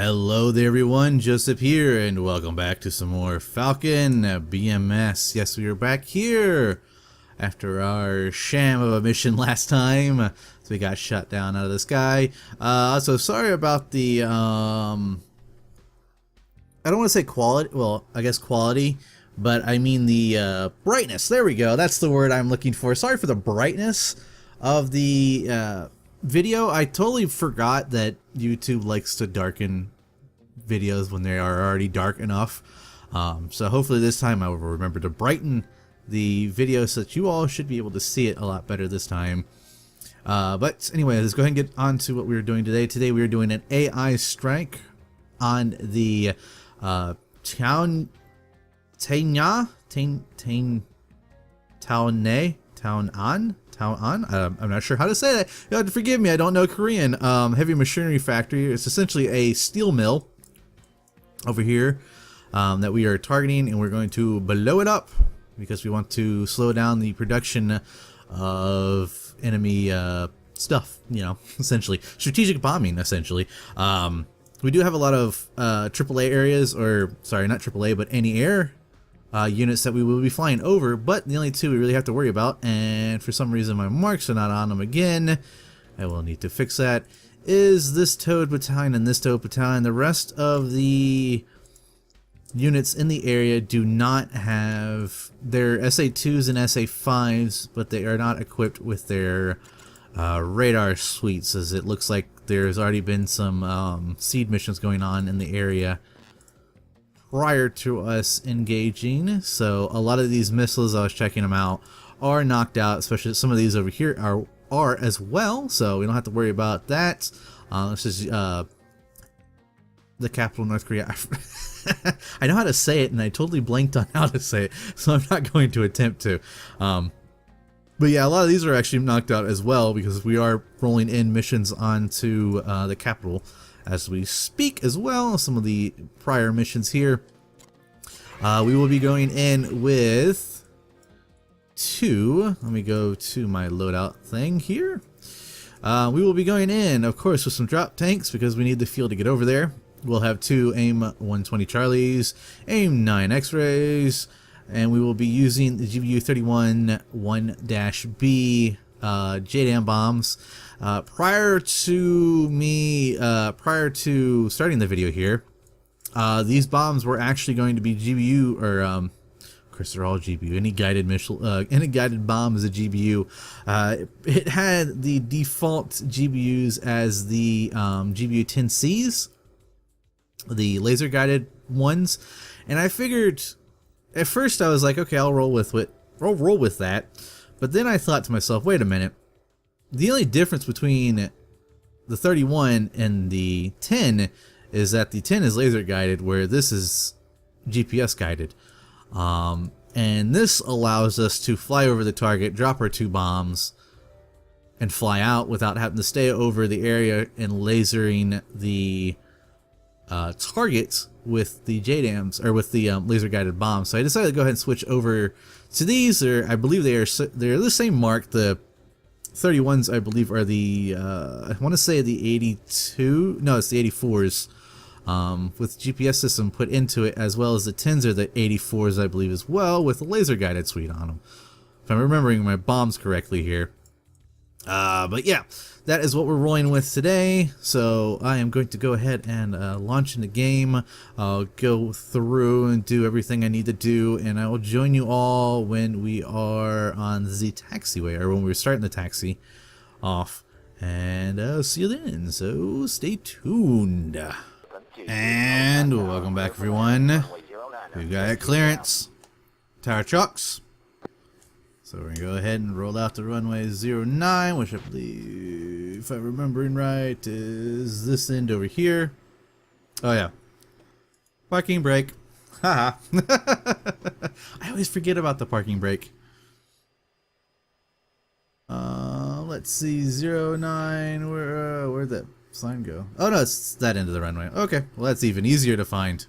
Hello there everyone, Jojcib here, and welcome back to some more Falcon BMS. Yes, we are back here after our sham of a mission last time. So we got shot down out of the sky. So sorry about the, I don't want to say quality, well, I guess quality, but I mean the brightness. There we go, that's the word I'm looking for. Sorry for the brightness of the video. I totally forgot that YouTube likes to darken videos when they are already dark enough. So hopefully this time I will remember to brighten the video so that you all should be able to see it a lot better this time. But anyway, let's go ahead and get on to what we were doing today. Today we are doing an AI strike on the Town I'm not sure how to say that. You'll have to forgive me, I don't know Korean. Heavy machinery factory. It's essentially a steel mill over here that we are targeting, and we're going to blow it up because we want to slow down the production of enemy stuff, you know, essentially. Strategic bombing, essentially. We do have a lot of AAA areas, or sorry, not AAA, but anti-air units that we will be flying over, but the only two we really have to worry about, and for some reason my marks are not on them again, I will need to fix that, is this Toad Battalion and this Toad Battalion. The rest of the units in the area do not have their SA2s and SA5s, but they are not equipped with their radar suites, as it looks like there's already been some seed missions going on in the area prior to us engaging. So a lot of these missiles, I was checking them out, are knocked out, especially some of these over here are as well, so we don't have to worry about that. This is the capital of North Korea. I know how to say it and I totally blanked on how to say it, so I'm not going to attempt to. But yeah, a lot of these are actually knocked out as well, because we are rolling in missions onto the capital as we speak as well. Some of the prior missions here. We will be going in with let me go to my loadout thing here. We will be going in, of course, with some drop tanks because we need the fuel to get over there. We'll have two AIM 120 Charlies, AIM 9 X-rays, and we will be using the GBU-31 1-B JDAM bombs. Prior to starting the video here, these bombs were actually going to be GBU, or of course they're all GBU. Any guided missile, any guided bomb is a GBU. It had the default GBUs as the GBU-10Cs, the laser guided ones, and I figured at first I was like, okay, I'll roll with that. But then I thought to myself, wait a minute. The only difference between the 31 and the 10 is that the 10 is laser guided, where this is GPS guided. And this allows us to fly over the target, drop our two bombs, and fly out without having to stay over the area and lasering the targets with the JDAMs, or with the laser guided bombs. So I decided to go ahead and switch over to these. I believe they're the same mark. The 31s, I believe, are the I want to say the 82. No, it's the 84s. With GPS system put into it, as well as the 10s are the 84s, I believe, as well, with a laser guided suite on them, if I'm remembering my bombs correctly here. But yeah, that is what we're rolling with today. So I am going to go ahead and launch in the game. I'll go through and do everything I need to do, and I will join you all when we are on the taxiway, or when we're starting the taxi off. And I'll see you then, so stay tuned. And welcome back, everyone. We've got clearance, tower trucks. So we're gonna go ahead and roll out the runway 09, which I believe, if I'm remembering right, is this end over here. Oh yeah, parking brake. Haha. I always forget about the parking brake. Let's see, 09. Where'd that sign go? Oh no, it's that end of the runway. Okay, well that's even easier to find.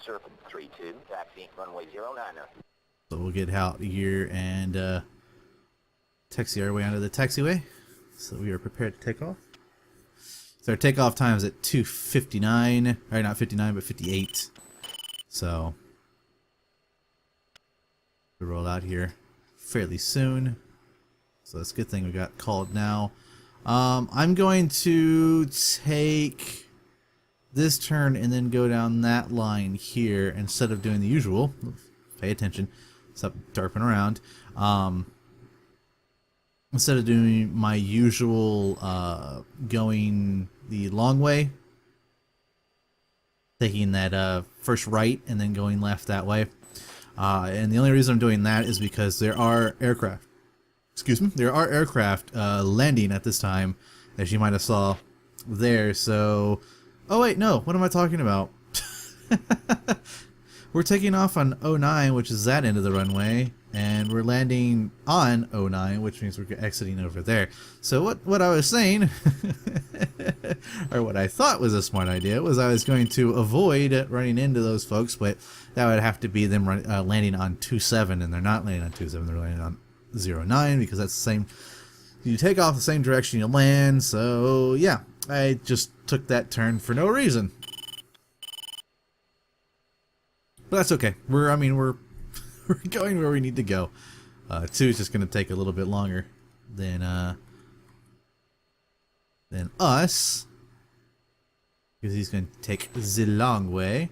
Surfing 32, taxi, runway 09. So we'll get out here and taxi our way onto the taxiway. So we are prepared to take off. So our takeoff time is at 2:59, or not 59, but 58. So we roll out here fairly soon. So that's a good thing we got called now. I'm going to take this turn and then go down that line here instead of doing the usual. Pay attention. Stop derping around. Instead of doing my usual going the long way, taking that first right and then going left that way. And the only reason I'm doing that is because there are aircraft. Excuse me. There are aircraft landing at this time, as you might have saw there. So, oh wait, no. What am I talking about? We're taking off on 09, which is that end of the runway, and we're landing on 09, which means we're exiting over there. So what I was saying, or what I thought was a smart idea, was I was going to avoid running into those folks, but that would have to be them landing on 27, and they're not landing on 27, they're landing on 09, because that's the same. You take off the same direction you land, so yeah, I just took that turn for no reason. But that's okay. We're going where we need to go. 2 is just going to take a little bit longer than us, because he's going to take the long way,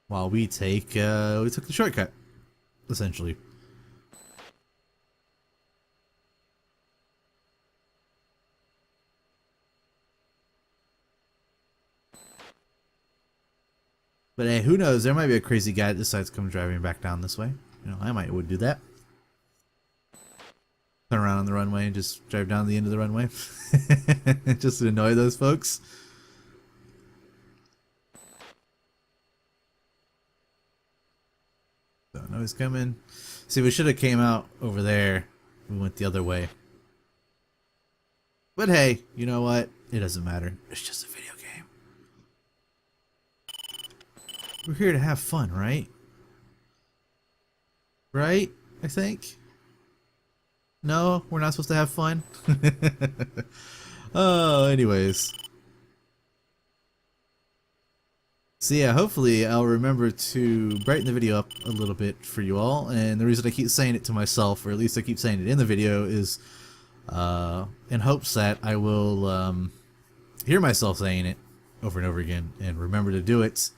while we took the shortcut, essentially. But hey, who knows? There might be a crazy guy that decides to come driving back down this way. You know, I would do that. Turn around on the runway and just drive down the end of the runway. Just to annoy those folks. So, no, he's coming. See, we should have came out over there. We went the other way. But hey, you know what? It doesn't matter. It's just a video game. We're here to have fun, right? Right? I think? No, we're not supposed to have fun? Oh, anyways. So yeah, hopefully I'll remember to brighten the video up a little bit for you all. And the reason I keep saying it to myself, or at least I keep saying it in the video, is in hopes that I will hear myself saying it over and over again and remember to do it.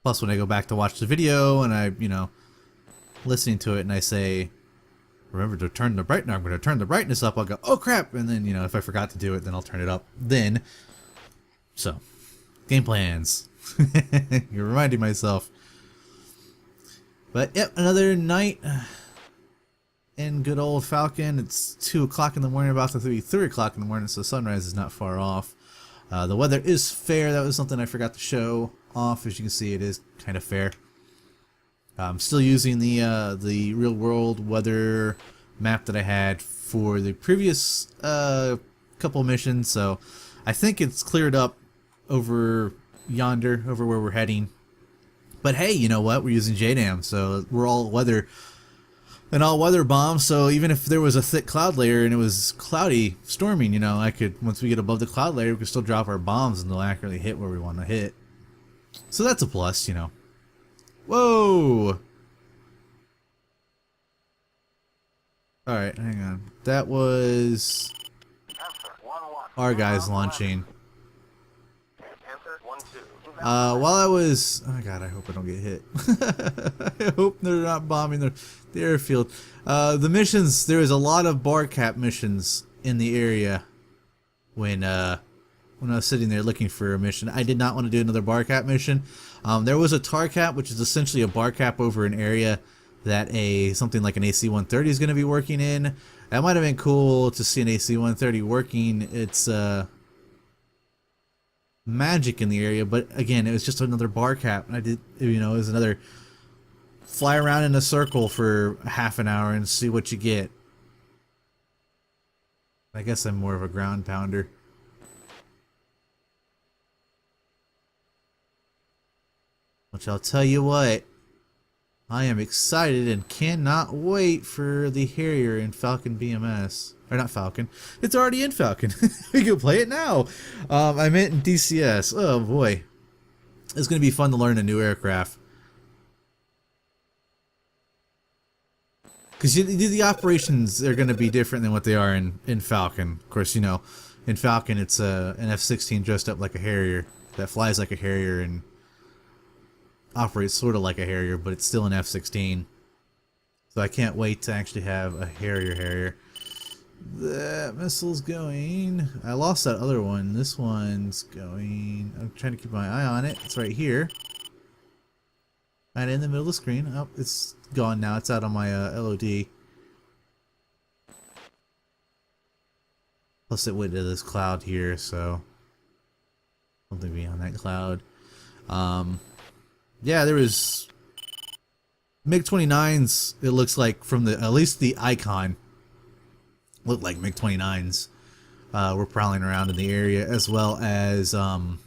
Plus, when I go back to watch the video and I, listening to it and I say, remember to turn the brightness, I'm going to turn the brightness up, I'll go, oh crap, and then, if I forgot to do it, then I'll turn it up then. So, game plans. You're reminding myself. But, yep, another night in good old Falcon. It's 2 o'clock in the morning, about to be 3 o'clock in the morning, so sunrise is not far off. The weather is fair. That was something I forgot to show off. As you can see, it is kind of fair. I'm still using the real world weather map that I had for the previous couple missions, so I think it's cleared up over yonder, over where we're heading. But hey, you know what? We're using JDAM, so we're all weather. An all-weather bomb, so even if there was a thick cloud layer and it was cloudy, storming, I could, once we get above the cloud layer, we could still drop our bombs and they'll accurately hit where we want to hit. So that's a plus, Whoa! Alright, hang on. That was our guys launching. While I was... Oh god, I hope I don't get hit. I hope they're not bombing the airfield. The missions, there was a lot of bar cap missions in the area when I was sitting there looking for a mission. I did not want to do another bar cap mission. There was a tar cap, which is essentially a bar cap over an area that something like an AC-130 is going to be working in. That might have been cool to see an AC-130 working. It's magic in the area, but again, it was just another bar cap. And I did, it was another fly around in a circle for half an hour and see what you get. I guess I'm more of a ground pounder. Which I'll tell you what, I am excited and cannot wait for the Harrier in Falcon BMS. Or not Falcon. It's already in Falcon. We can play it now. I meant in DCS. Oh boy. It's going to be fun to learn a new aircraft. Because the operations are going to be different than what they are in Falcon. Of course, you know, in Falcon it's an F-16 dressed up like a Harrier that flies like a Harrier and operates sort of like a Harrier, but it's still an F-16. So I can't wait to actually have a Harrier. That missile's going. I lost that other one. This one's going. I'm trying to keep my eye on it. It's right here. Right in the middle of the screen. Oh, it's gone now. It's out on my LOD. Plus it went to this cloud here, so something beyond that cloud. Yeah, there was MiG-29s. It looks like from the at least the icon looked like MiG-29s. Were prowling around in the area, as well as IL-56s.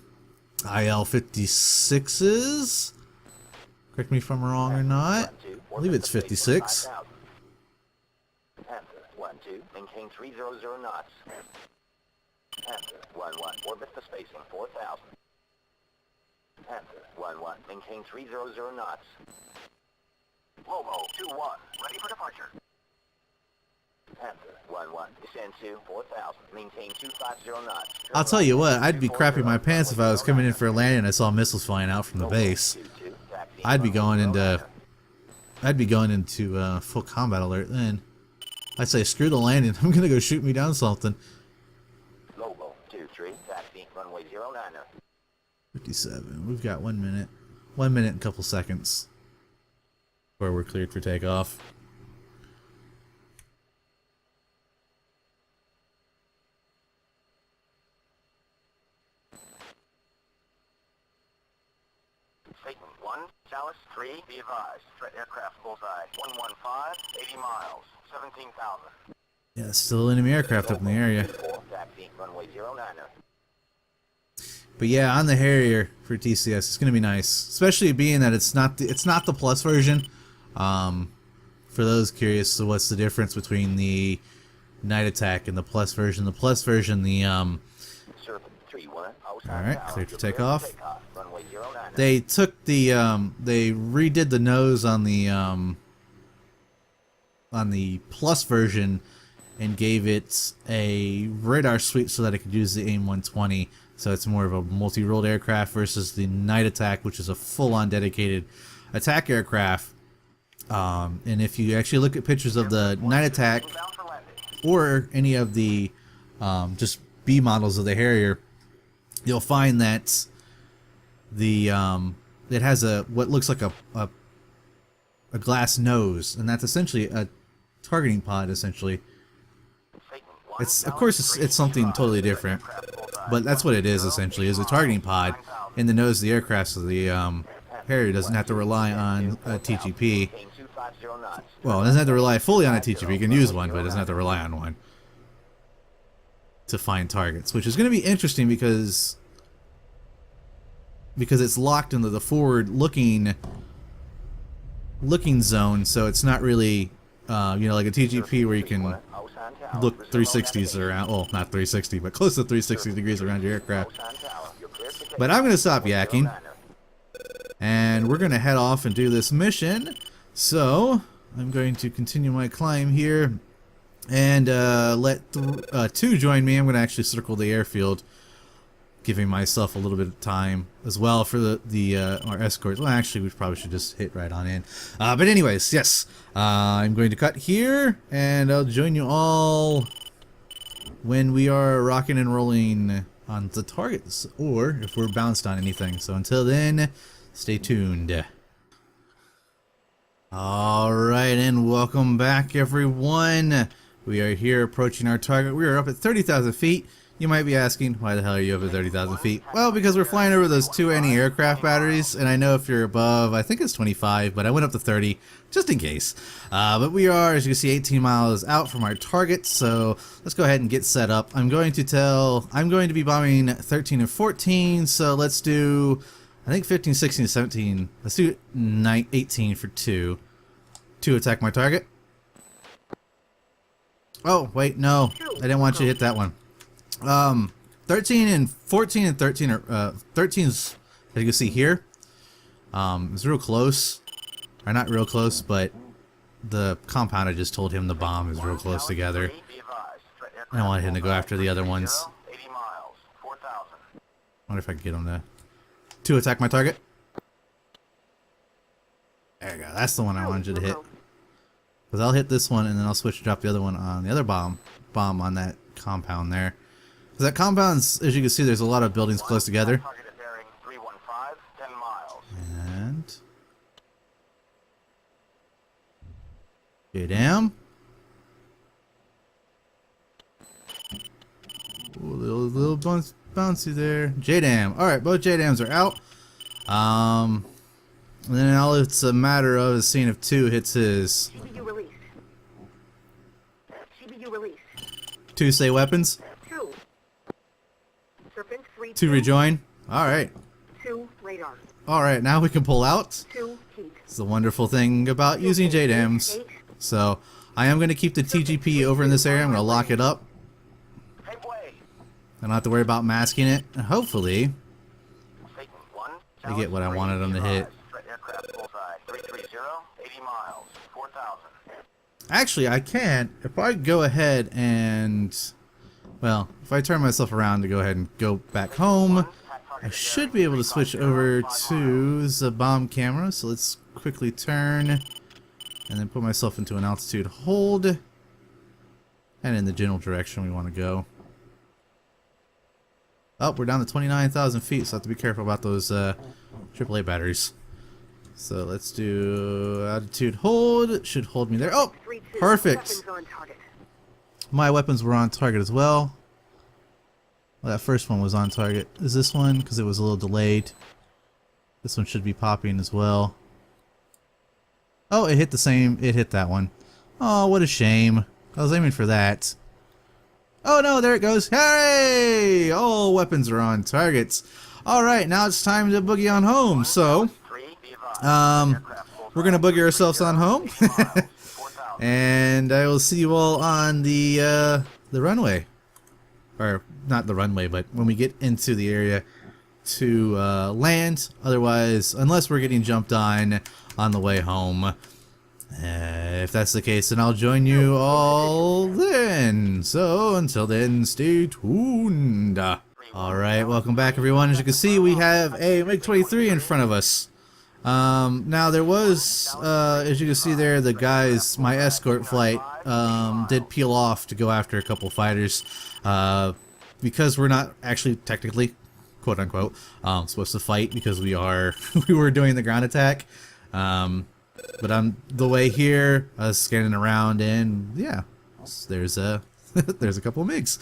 Correct me if I'm wrong or not. I believe it's 56. Panther 1-2, maintain 300 knots. Panther 1-1, orbit the spacing 4,000. Panther 1-1, maintain 300 knots. Lobo 2-1, ready for departure. Panther 1-1, descend to 4,000, maintain 250 knots. I'll tell you what, I'd be crapping my pants if I was coming in for a landing and I saw missiles flying out from the base. I'd be going into full combat alert then. I'd say screw the landing. I'm gonna go shoot me down something. Lobo 2-3, taxi runway 09er. 57. We've got 1 minute. 1 minute and a couple seconds before we're cleared for takeoff. Satan 1, Chalice 3, be advised. Threat aircraft bullseye 115, 80 miles, 17,000. Yeah, still enemy aircraft up in the area. Taxi runway 09er. But yeah, on the Harrier for TCS, it's gonna be nice, especially being that it's not the Plus version. For those curious, so what's the difference between the Night Attack and the Plus version? The Plus version, Serpent 3-1, all right, cleared for takeoff. Runway 09er. They took the they redid the nose on the Plus version and gave it a radar suite so that it could use the AIM-120. So it's more of a multi-rolled aircraft versus the Night Attack, which is a full-on dedicated attack aircraft. And if you actually look at pictures of the Night Attack or any of the just B models of the Harrier, you'll find that the it has what looks like a glass nose, and that's essentially a targeting pod. Essentially, it's of course it's something totally different, but that's what it is essentially. Is a targeting pod in the nose of the aircraft, so the Harrier doesn't have to rely on a TGP. Well, it doesn't have to rely fully on a TGP. You can use one, but it doesn't have to rely on one to find targets, which is going to be interesting because it's locked into the forward looking zone, so it's not really you know, like a TGP where you can look 360s around, well, not 360, but close to 360 degrees around your aircraft. But I'm going to stop yakking, and we're going to head off and do this mission. So I'm going to continue my climb here and let 2 join me. I'm going to actually circle the airfield, giving myself a little bit of time as well for our escorts. Well, actually, we probably should just hit right on in. But anyways, yes, I'm going to cut here, and I'll join you all when we are rocking and rolling on the targets, or if we're bounced on anything. So until then, stay tuned. Alright, and welcome back, everyone. We are here approaching our target. We are up at 30,000 feet. You might be asking, why the hell are you up at 30,000 feet? Well, because we're flying over those 2 anti-aircraft batteries, and I know if you're above, I think it's 25, but I went up to 30, just in case. But we are, as you can see, 18 miles out from our target, so let's go ahead and get set up. I'm going to be bombing 13 and 14, so let's do I think 15, 16, 17. Let's do 18 for 2. 2 attack my target. Oh, wait, no. I didn't want you to hit that one. 13 and 14 and 13 are, 13's, as you can see here, it's real close. Or not real close, but the compound I just told him the bomb is real close together. I want him to go after the other ones. Wonder if I can get him to 2 attack my target. There you go. That's the one I wanted you to hit. Because I'll hit this one and then I'll switch to drop the other one on the other bomb on that compound there. Because that compound's, as you can see, there's a lot of buildings close together. And J-Dam. Little bouncy there. J-Dam. Alright, both J-Dams are out. And then all it's a matter of is seeing if 2 hits his. CPU released. CPU released. 2 say weapons. 2. Serpent 3. 2 rejoin. Alright. 2 radar. Alright, now we can pull out. 2 heat. It's the wonderful thing about using J-Dams. So, I am going to keep the TGP over in this area. I'm going to lock it up. I don't have to worry about masking it. And hopefully, I get what I wanted them to hit. Actually, I can. If I go ahead and, well, if I turn myself around to go ahead and go back home, I should be able to switch over to the bomb camera. So let's quickly turn and then put myself into an altitude hold and in the general direction we want to go. Oh, we're down to 29,000 feet, so I have to be careful about those AAA batteries. So let's do altitude hold. It should hold me there. Oh, perfect. My weapons were on target as well. Well, that first one was on target. Is this one? Because it was a little delayed. This one should be popping as well. Oh, it hit the same. It hit that one. Oh, what a shame. I was aiming for that. Oh no, there it goes. Hey! All weapons are on targets. Alright, now it's time to boogie on home. So, we're going to boogie ourselves on home. And I will see you all on the runway. Or, not the runway, but when we get into the area to land. Otherwise, unless we're getting jumped on the way home. If that's the case, then I'll join you all then. So, until then, stay tuned. Alright, welcome back everyone. As you can see, we have a MiG-23 in front of us. Now there was, as you can see there, the guys, my escort flight, did peel off to go after a couple fighters. Because we're not actually technically, quote unquote, supposed to fight because we were doing the ground attack. But on the way here, I was scanning around, and yeah, there's a there's a couple of MiGs.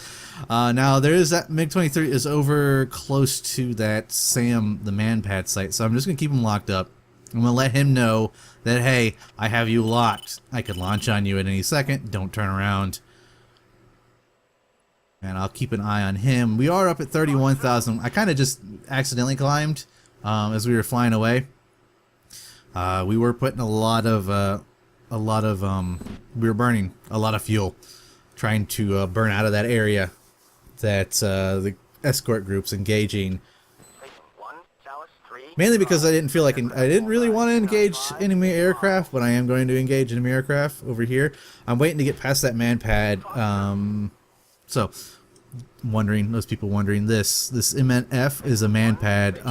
Now there is that MiG-23 is over close to that SAM, the man-pad site, so I'm just gonna keep him locked up. I'm gonna let him know that hey, I have you locked. I could launch on you at any second. Don't turn around. And I'll keep an eye on him. We are up at 31,000. I kind of just accidentally climbed as we were flying away. We were putting we were burning a lot of fuel trying to burn out of that area that the escort group's engaging. Mainly because I didn't feel like I didn't really want to engage enemy aircraft, but I am going to engage enemy aircraft over here. I'm waiting to get past that man pad. So, those people wondering, this MNF is a man pad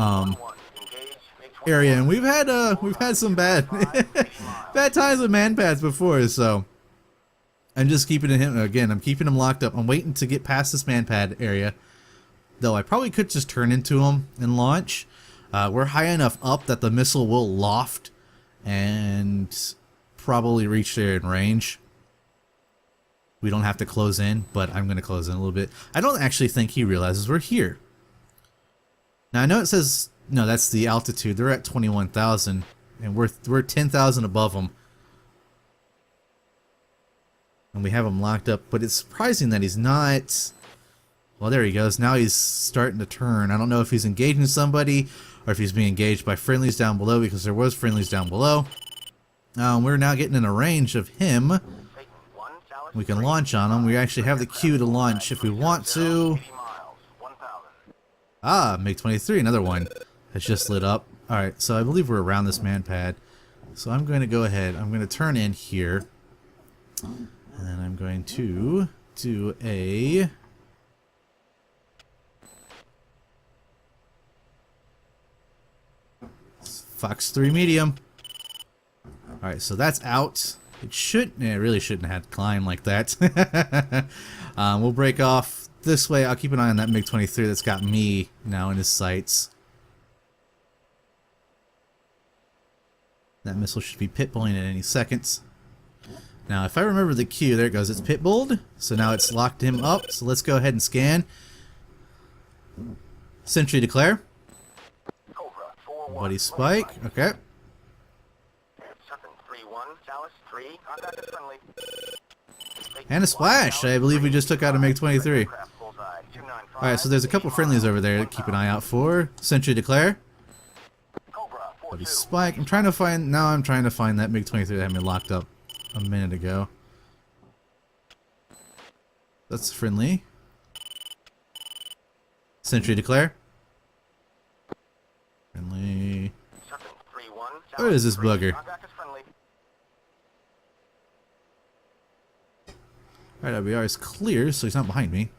area, and we've had some bad times with man pads before, so I'm just keeping him again. I'm keeping him locked up. I'm waiting to get past this man pad area, though I probably could just turn into him and launch. We're high enough up that the missile will loft and probably reach there in range. We don't have to close in, but I'm going to close in a little bit. I don't actually think he realizes we're here. Now I know it says, no, that's the altitude. They're at 21,000, and we're 10,000 above them. And we have him locked up, but it's surprising that he's not. Well, there he goes. Now he's starting to turn. I don't know if he's engaging somebody or if he's being engaged by friendlies down below, because there was friendlies down below. We're now getting in a range of him. Satan 1, Chalice We can 3, launch on him. We actually have the queue to launch if we want to. 80 miles, 1,000. Ah, MiG-23, another one has just lit up. Alright, so I believe we're around this man pad. So I'm going to go ahead. I'm going to turn in here. And then I'm going to do a... Fox 3 medium. Alright, so that's out. It really shouldn't have climbed like that. We'll break off this way. I'll keep an eye on that MiG-23 that's got me now in his sights. That missile should be pit-bulling at any seconds. Now, if I remember the cue, there it goes. It's pit-bulled, so now it's locked him up. So let's go ahead and scan. Sentry declare. Cobra 4-1. Buddy spike. Okay. Serpent 3-1, Chalice 3, contact is friendly. And a splash. I believe we just took out a MiG-23. Aircraft bullseye, 295, Alright, so there's a couple friendlies over there to keep an eye out for. Sentry declare. Cobra 4-2. Buddy spike. I'm trying to find that MiG-23 that had me locked up a minute ago. That's friendly. Sentry declare. Friendly. Serpent 3-1, Where is this bugger? contact is friendly. Alright, WR is clear, so he's not behind me.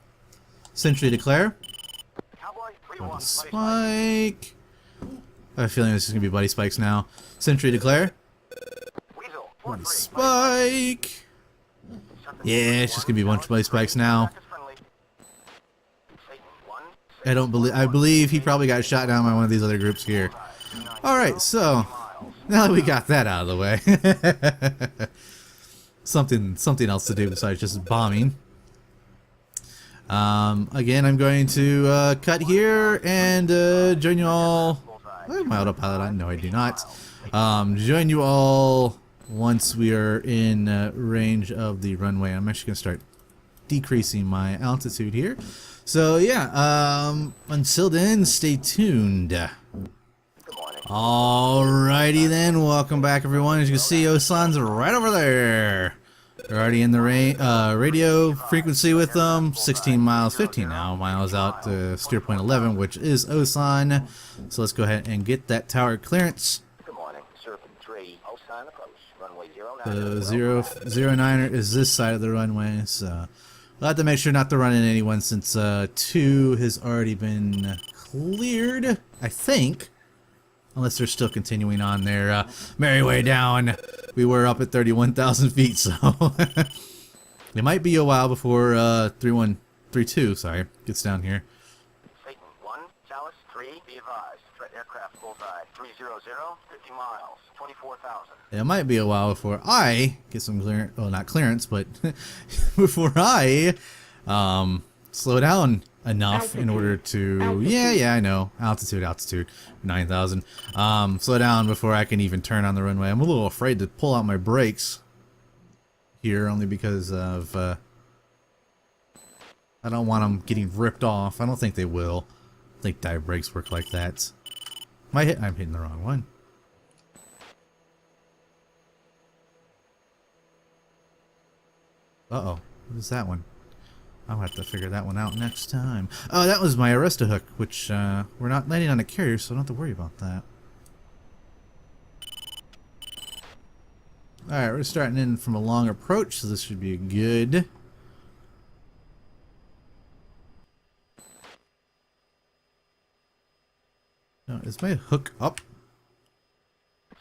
Sentry declare. Cowboy 3-1, Buddy buddy spike. I have a feeling this is going to be buddy spikes now. Sentry declare. Weasel Buddy 4-3, spike. Serpent Yeah, it's just going to be a bunch of buddy spikes now. contact is friendly. Satan 1, I believe he probably got shot down by one of these other groups here. Alright, so now that we got that out of the way. something else to do besides just bombing. Again, I'm going to cut here and join you all. Am I autopilot on? No, I do not. Join you all once we are in range of the runway. I'm actually going to start decreasing my altitude here. So yeah, until then, stay tuned. good morning. Alrighty then, welcome back everyone. As you can see, Osan's right over there. They're already in the radio frequency with them. 16 miles, 15 now miles out to steer point 11, which is Osan. So let's go ahead and get that tower clearance. Good morning. Serpent 3, Osan approach. Runway 09. The 09er is this side of the runway, so we'll have to make sure not to run into anyone since 2 has already been cleared, I think. Unless they're still continuing on their merry way down. We were up at 31,000 feet, so it might be a while before 3132, sorry, gets down here. Satan 1, Chalice 3, be advised. Threat aircraft bullseye 300, 50 miles, 24,000. It might be a while before I get some clearance, well, not clearance, but before I slow down enough in order to, yeah, I know, altitude, 9,000, slow down before I can even turn on the runway. I'm a little afraid to pull out my brakes here, only because of, I don't want them getting ripped off. I don't think they will. I think dive brakes work like that. I'm hitting the wrong one. Uh-oh, what is that one? I'll have to figure that one out next time. Oh, that was my Arresta hook, which we're not landing on a carrier, so I don't have to worry about that. Alright, we're starting in from a long approach, so this should be good. No, is my hook up?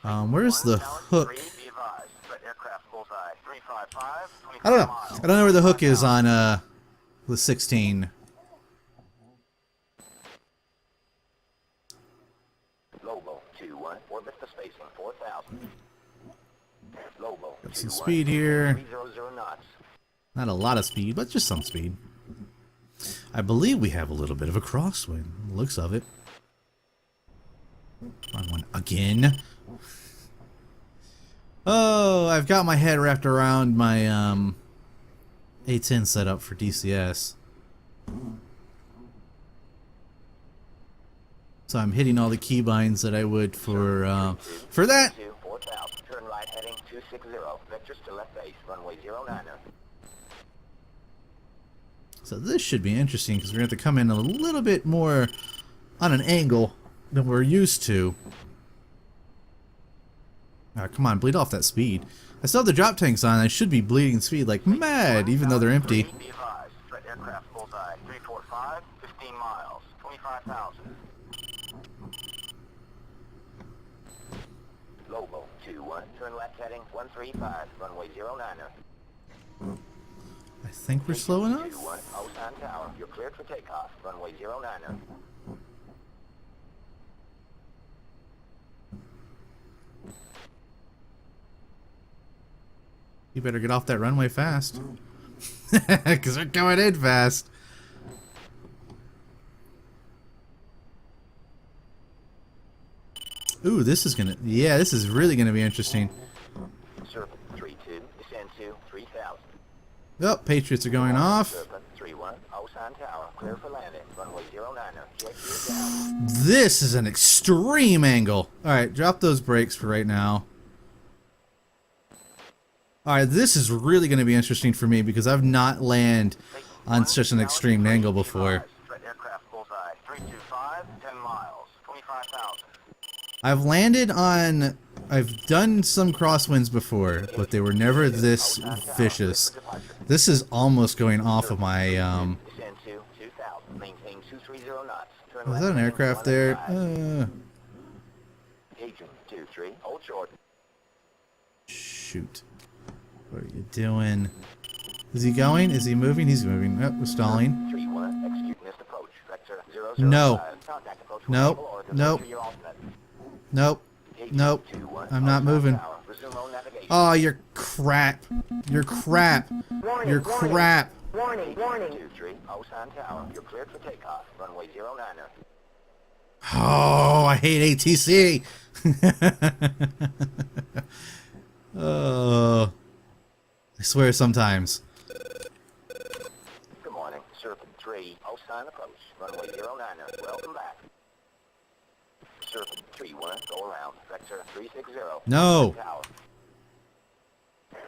Where's the hook? I don't know. I don't know where the hook is on the 16. Lobo 2-1, orbit the space on 4,000. Lobo Got some speed here. 300 knots. Not a lot of speed, but just some speed. I believe we have a little bit of a crosswind. Looks of it. Wrong one again. Oh, I've got my head wrapped around my A10 setup for DCS. So I'm hitting all the keybinds that I would for that. 4000. Turn right heading 260. Vectors to left base. Runway 09er. So this should be interesting because we're going to have to come in a little bit more on an angle than we're used to. Come on, bleed off that speed. I still have the drop tanks on. I should be bleeding speed like mad, even though they're empty. Be advised. Threat aircraft bullseye. 345. 15 miles. 25,000. Lobo 21. Turn left heading 135. Runway 09er. I think we're slow enough. 21. Osan Tower. You're cleared for takeoff. Runway 09er. You better get off that runway fast. Because they're going in fast. Ooh, this is gonna... Yeah, this is really gonna be interesting. Serpent 32. Descend to 3000. Oh, Patriots are going off. Serpent 31. Osan Tower. Clear for landing. Runway 09er. Jet gear down. This is an extreme angle. Alright, drop those brakes for right now. Alright, this is really going to be interesting for me because I've not landed on such an extreme angle before. Threat aircraft bullseye. 325. 10 miles. 25,000. I've landed on... I've done some crosswinds before, but they were never this vicious. This is almost going off of my... Descend to 2000. Maintain 230 knots. Turn Was that an aircraft there? Agent 23. Hold short. Shoot. What are you doing? Is he going? Is he moving? He's moving. Oh, we're stalling. 3-1. Execute missed approach. Vector 005. No. Contact approach Nope. or Nope. to your alternate. Nope. Nope. I'm not moving. Resume on navigation. Oh, you're crap. You're crap. Warning, You're warning. crap. Warning, warning. 23. Osan Tower. You're cleared for takeoff. Runway 09er. Oh, I hate ATC. Oh, I swear sometimes. Good morning. Serpent 3. Osan approach. Runway 09er. Welcome back. Serpent 3-1. Go around. Vector 360. No. Tower.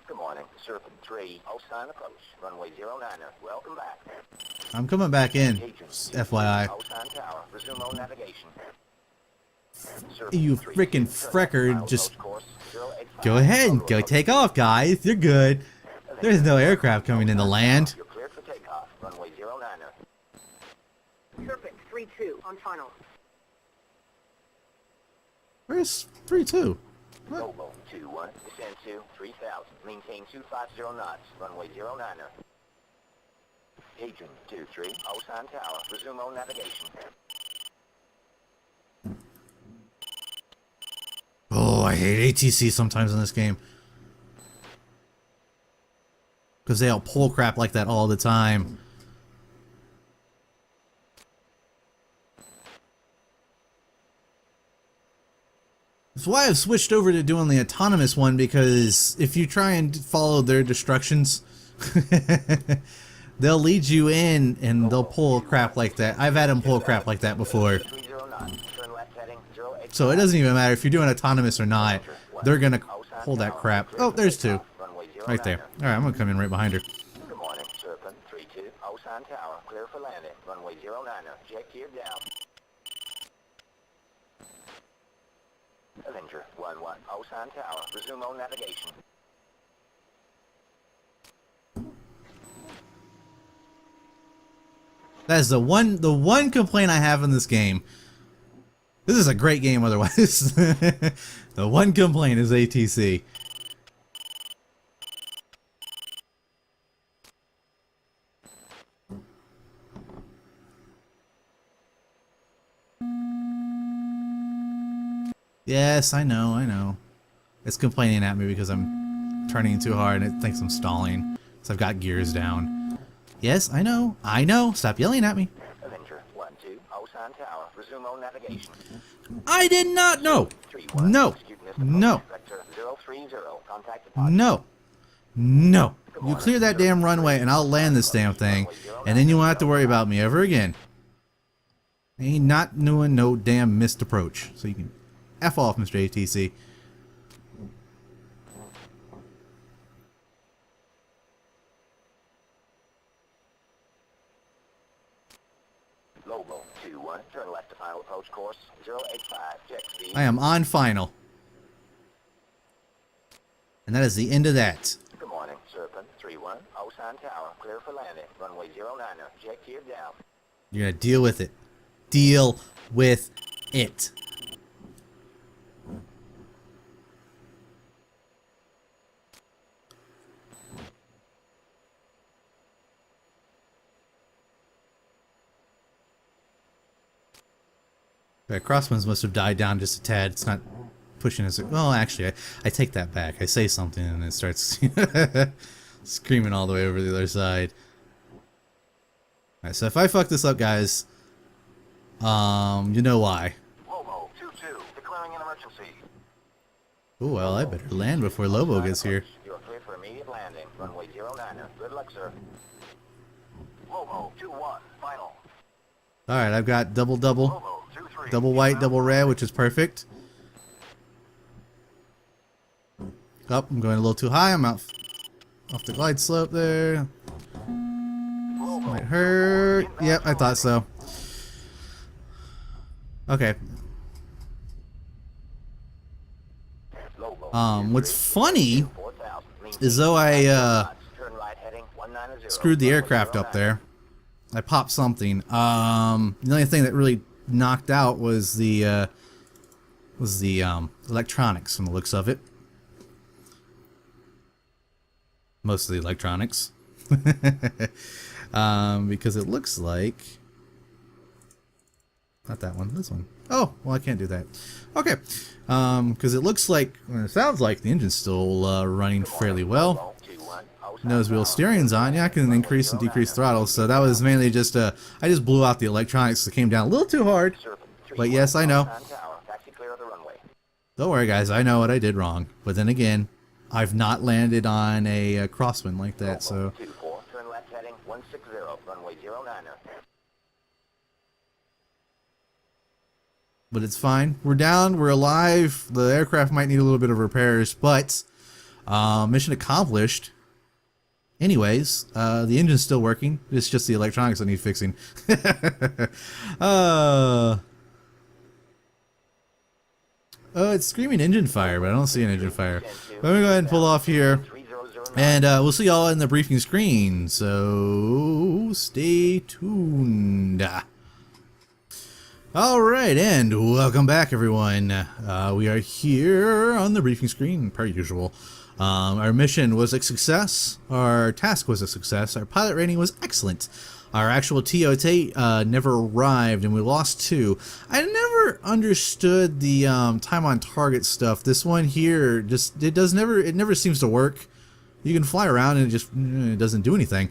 Good morning. Serpent 3. Osan approach. Runway 09er. Welcome back. I'm coming back in. Agent FYI. Osan Tower. Resume on navigation. You freaking frecker, just go ahead and go take off, guys. You're good. There's no aircraft coming in to land. You're cleared for takeoff. Runway 09er. Serpent 3-2 on funnel. Where's 3-2? What? Lobo 2-1. Descend to 3000. Maintain 250 knots. Runway 09er. Agent 23. Osan Tower. Resume on navigation. Oh, I hate ATC sometimes in this game. Because they all pull crap like that all the time. That's why I've switched over to doing the autonomous one, because if you try and follow their instructions, they'll lead you in and they'll pull crap like that. I've had them pull crap like that before. So it doesn't even matter if you're doing autonomous or not. They're going to pull that crap. Oh, there's 2. Right there. Alright, I'm going to come in right behind her. Good morning, Serpent 3-2. Osan Tower. Clear for landing. Runway 09er. Jet gear down. Avenger 1-1. Osan Tower. Resume on navigation. That is the one complaint I have in this game. This is a great game otherwise. The one complaint is ATC. Yes, I know. It's complaining at me because I'm turning too hard and it thinks I'm stalling. So I've got gears down. Yes, I know. Stop yelling at me. Avenger 1-2. Osan Tower. Resume on navigation. I did not know. 3-1. No. Execute missed No. approach. Vector 030. Contact departure. No. No. You clear that damn runway and I'll land this damn thing. And then you won't have to worry about me ever again. Ain't not doing no damn missed approach. So you can F off, Mr. ATC. Lobo 2-1, turn left to final approach course 085, jet speed. I am on final. And that is the end of that. Good morning, Serpent 3-1, Osan Tower, clear for landing, runway 09er, jet gear down. You're gonna deal with it. Deal with it. The crosswinds must have died down just a tad. It's not pushing us. Well, actually, I take that back. I say something and it starts screaming all the way over the other side. Alright, so if I fuck this up, guys, you know why. Lobo 2-2, declaring an emergency. Oh, well, I better land before Lobo gets here. You are clear for immediate landing, runway 09er. Good luck, sir. Lobo 2-1, final. Alright, I've got double, Lobo 2-3, double white, double red, which is perfect. Oh, I'm going a little too high. I'm out off the glide slope there. Might hurt. Yep, I thought so. Okay. What's funny is though I screwed the aircraft up there. I popped something. The only thing that really knocked out was the electronics from the looks of it. Most of the electronics. Because it looks like... Not that one, this one. Oh, well I can't do that. Okay. Because it looks like, well, it sounds like the engine's still running fairly well. Nose wheel steering's on. Yeah, I can increase and decrease throttle. So that was mainly just I just blew out the electronics. It came down a little too hard. But yes, I know. Don't worry, guys. I know what I did wrong. But then again, I've not landed on a crosswind like that, so... Turn left heading 160, runway 09er. But it's fine. We're down. We're alive. The aircraft might need a little bit of repairs, but mission accomplished. Anyways, the engine's still working. It's just the electronics that need fixing. Oh, it's screaming engine fire, but I don't see an engine fire. Let me go ahead and pull off here. And we'll see y'all in the briefing screen. So stay tuned. Alright, and welcome back, everyone. We are here on the briefing screen, per usual. Our mission was a success. Our task was a success. Our pilot rating was excellent. Our actual TOT never arrived, and we lost 2. I never understood the time on target stuff. This one here, just it never seems to work. You can fly around and it doesn't do anything.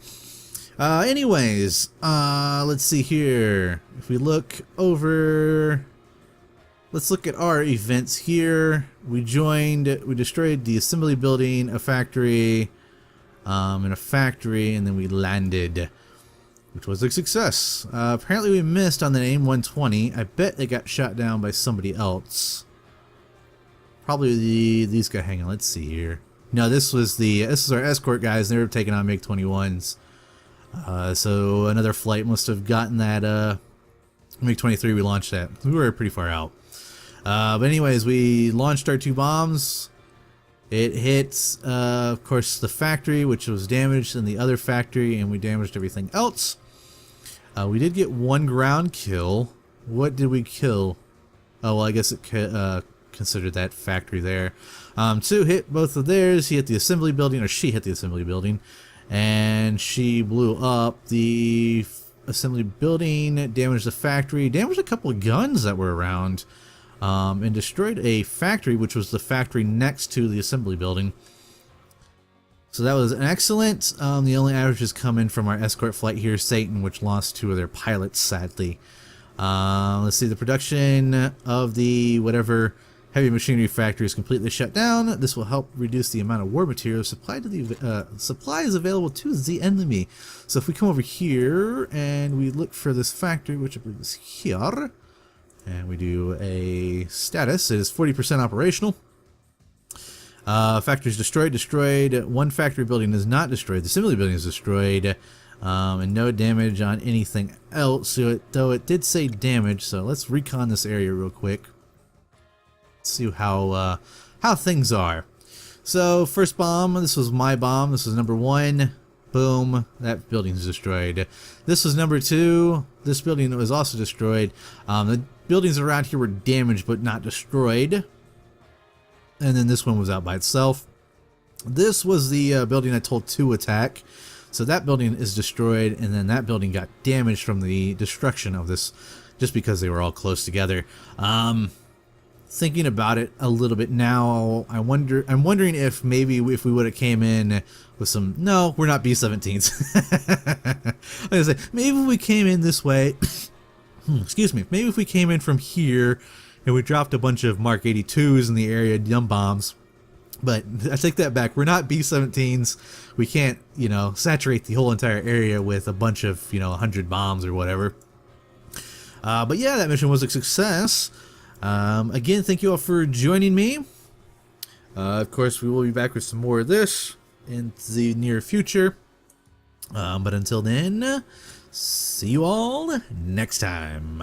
Anyways, let's see here. If we look over, let's look at our events here. We destroyed the assembly building, a factory, and then we landed, which was a success. Apparently we missed on the AIM 120. I bet they got shot down by somebody else. Probably these guys. Hang on, let's see here. No, this is our escort guys. They were taking on MiG-21s. So another flight must have gotten that MiG-23 we launched at. We were pretty far out. But anyways, we launched our 2 bombs. It hit, of course, the factory, which was damaged, and the other factory, and we damaged everything else. We did get 1 ground kill. What did we kill? Oh, well, I guess it considered that factory there. 2 hit both of theirs. He hit the assembly building, or she hit the assembly building, and she blew up the assembly building, damaged the factory, damaged a couple of guns that were around, and destroyed a factory, which was the factory next to the assembly building. So that was excellent. The only averages come in from our escort flight here, Satan, which lost 2 of their pilots, sadly. Let's see, the production of the whatever Heavy machinery factories completely shut down. This will help reduce the amount of war material supplied to the supplies available to the enemy. So if we come over here and we look for this factory, which I believe is here, and we do a status, it is 40% operational. Factories destroyed. One factory building is not destroyed. The assembly building is destroyed. And no damage on anything else. So though it did say damage, so let's recon this area real quick. See how things are. So first bomb, this was my bomb. This was number 1. Boom, that building is destroyed. This was number 2. This building was also destroyed. The buildings around here were damaged but not destroyed. And then this one was out by itself. This was the building I told to attack. So that building is destroyed, and then that building got damaged from the destruction of this, just because they were all close together. Thinking about it a little bit now, I'm wondering if maybe if we would have came in with some, no, we're not B-17s. I was like, maybe if we came in this way, excuse me, maybe if we came in from here and we dropped a bunch of Mark 82s in the area, dumb bombs. But I take that back. We're not B-17s. We can't, saturate the whole entire area with a bunch of, 100 bombs or whatever. But yeah, that mission was a success. Again, thank you all for joining me. Of course, we will be back with some more of this in the near future. But until then, see you all next time.